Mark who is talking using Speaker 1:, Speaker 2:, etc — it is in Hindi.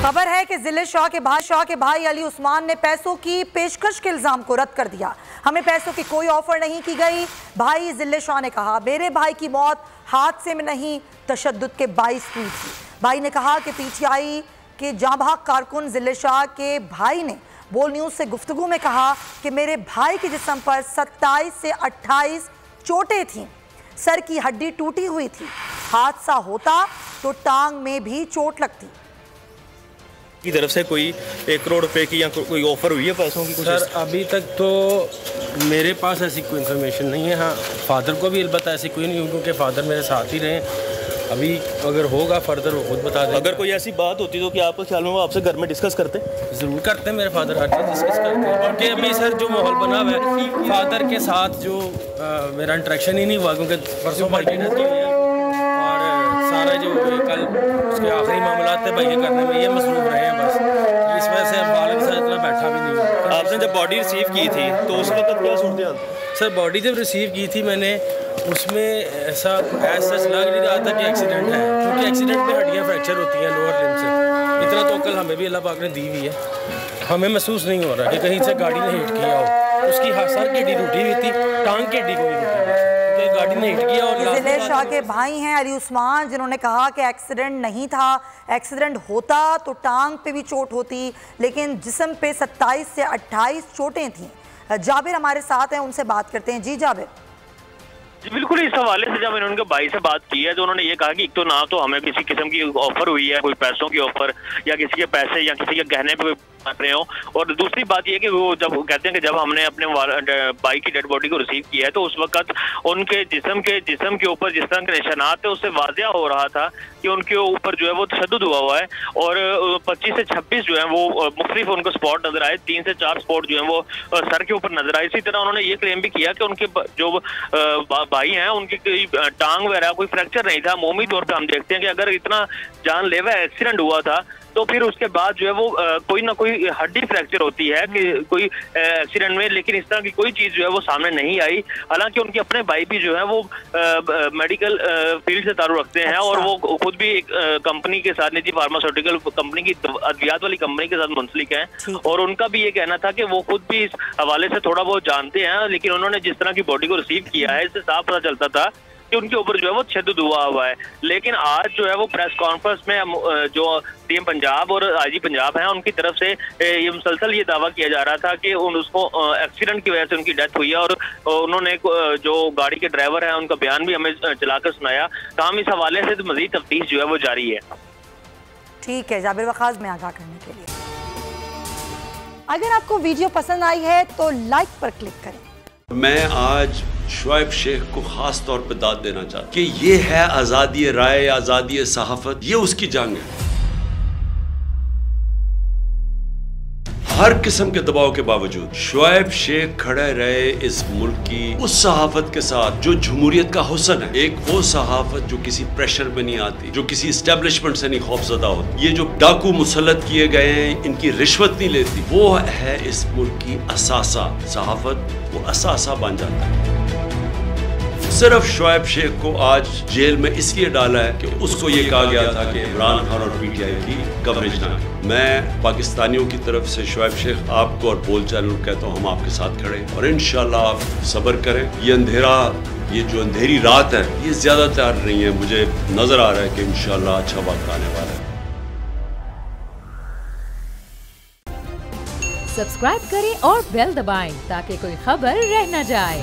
Speaker 1: खबर है कि जिले शाह के भाई अली उस्मान ने पैसों की पेशकश के इल्जाम को रद्द कर दिया। हमें पैसों की कोई ऑफर नहीं की गई। भाई जिले शाह ने कहा, मेरे भाई की मौत हादसे में नहीं तशद्दुद के 22 हुई थी। भाई ने कहा कि पीटीआई के जांबाज कारकुन जिले शाह के भाई ने बोल न्यूज से गुफ्तगू में कहा कि मेरे भाई के जिस्म पर 27 से 28 चोटें थीं, सर की हड्डी टूटी हुई थी। हादसा होता तो टांग में भी चोट लगती।
Speaker 2: की तरफ से कोई 1 करोड़ रुपए की या कोई ऑफर हुई है पैसों की? कुछ
Speaker 3: सर अभी तक तो मेरे पास ऐसी कोई इन्फॉर्मेशन नहीं है। हाँ, फादर को भी अलबत्ता ऐसी कोई नहीं, क्योंकि फादर मेरे साथ ही रहे। अभी अगर होगा फर्दर वो खुद बता दें।
Speaker 2: अगर कोई ऐसी बात होती तो क्या आपके ख्याल में वो आपसे घर में डिस्कस करते?
Speaker 3: ज़रूर करते हैं, मेरे फादर हर चीज़ डिस्कस करते हैं। क्योंकि अभी सर जो माहौल बना हुआ है फादर के साथ जो मेरा इंटरेक्शन ही नहीं हुआ, क्योंकि परसों भाई की डेथ हुई है और सारा जो कल उसके आखिरी मामला थे भाई के करने में ये मसरूफ रहे हैं। बस इस वजह से बालक के साथ इतना बैठा भी नहीं।
Speaker 2: आपने जब बॉडी रिसीव की थी तो उस वक्त क्या सूरत?
Speaker 3: सर बॉडी जब रिसीव की थी मैंने, उसमें ऐसा सच लग नहीं रहा था कि एक्सीडेंट है, क्योंकि एक्सीडेंट में हड्डियाँ फ्रैक्चर होती हैं लोअर लिम्ब से। इतना तो अकल हमें भी अल्लाह पाक ने दी हुई है। हमें महसूस नहीं हो रहा कि कहीं से गाड़ी ने हिट किया हो। उसकी सर की हड्डी टूटी हुई थी, टांग की हड्डी को भी टूटी, गाड़ी ने हिट किया। और
Speaker 1: जिले शाह के भाई हैं अली उस्मान, जिन्होंने कहा कि एक्सीडेंट नहीं था, एक्सीडेंट होता तो टांग पे भी चोट होती, लेकिन जिस्म पे 27 से 28 चोटें थीं। जाबिर हमारे साथ हैं, उनसे बात करते हैं। जी जाबिर।
Speaker 4: जी बिल्कुल, इस हवाले से जब मैंने उनके भाई से बात की है तो उन्होंने ये कहा कि एक तो ना तो हमें किसी किस्म की ऑफर हुई है, कोई पैसों की ऑफर या किसी के पैसे या किसी के गहने पे रहे हो, और दूसरी बात ये कि वो जब कहते हैं कि जब हमने अपने भाई की डेड बॉडी को रिसीव किया है तो उस वक्त उनके जिस्म के ऊपर जिस तरह के निशानात थे उससे वाज़िया हो रहा था कि उनके ऊपर जो है वो तशद्दुद हुआ है। और 25 से 26 जो है वो मुख्तलिफ उनको स्पॉट नजर आए, 3 से 4 स्पॉट जो है वो सर के ऊपर नजर आए। इसी तरह उन्होंने ये क्लेम भी किया कि उनके जो भाई हैं उनकी कोई टांग वगैरह कोई फ्रैक्चर नहीं था। मामूली तौर पर हम देखते हैं कि अगर इतना जानलेवा एक्सीडेंट हुआ था तो फिर उसके बाद जो है वो कोई ना कोई हड्डी फ्रैक्चर होती है कि कोई एक्सीडेंट में, लेकिन इस तरह की कोई चीज़ जो है वो सामने नहीं आई। हालांकि उनके अपने भाई भी जो है वो मेडिकल फील्ड से ताल्लुक रखते हैं और वो खुद भी एक कंपनी के साथ, निजी फार्मास्यूटिकल कंपनी की अद्वियात वाली कंपनी के साथ मुंसलिक हैं, और उनका भी ये कहना था कि वो खुद भी इस हवाले से थोड़ा बहुत जानते हैं। लेकिन उन्होंने जिस तरह की बॉडी को रिसीव किया है इससे साफ पता चलता था कि उनके ऊपर जो है वो तशद्दुद हुआ है। लेकिन आज जो है वो प्रेस कॉन्फ्रेंस में जो सीएम पंजाब और आईजी पंजाब हैं उनकी तरफ से ये मुसलसल ये दावा किया जा रहा था कि उसको एक्सीडेंट की वजह से उनकी डेथ हुई है, और उन्होंने जो गाड़ी के ड्राइवर हैं उनका बयान भी हमें चलाकर सुनाया। तमाम इस हवाले से मजीद तफ्तीश जो है वो जारी है।
Speaker 1: ठीक है जाबिर वखाज में आगाह करने के लिए। अगर आपको वीडियो पसंद आई है तो लाइक पर क्लिक करें।
Speaker 5: मैं आज शुएब शेख को खास तौर पर दाद देना चाहता कि ये है आज़ादी राय, आज़ादी सहाफत, ये उसकी जंग है। हर किस्म के दबाव के बावजूद शुएब शेख खड़े रहे इस मुल्क की उस सहाफत के साथ जो जमहूरियत का हुस्न है। एक वो सहाफत जो किसी प्रेशर में नहीं आती, जो किसी एस्टेब्लिशमेंट से नहीं खौफजदा होती। ये जो डाकू मुसल्लत किए गए हैं, इनकी रिश्वत नहीं लेती, वो है इस मुल्क की असासा। सहाफत वो असासा बन जाता है। सिर्फ शुएब शेख को आज जेल में इसलिए डाला है कि उसको ये कहा गया था कि इमरान खान और पीटीआई की कवरेज ना करें। मैं पाकिस्तानियों की तरफ से शुएब शेख आपको और बोल चैनल कहता हूँ, हम आपके साथ खड़े हैं और इंशाल्लाह आप सब्र करें। ये अंधेरा, ये जो अंधेरी रात है, ये ज्यादा तैयार नहीं है। मुझे नजर आ रहा है कि इंशाल्लाह अच्छा वक्त आने वाला है।
Speaker 6: सब्सक्राइब करें और बेल दबाएं ताकि कोई खबर रह न जाए।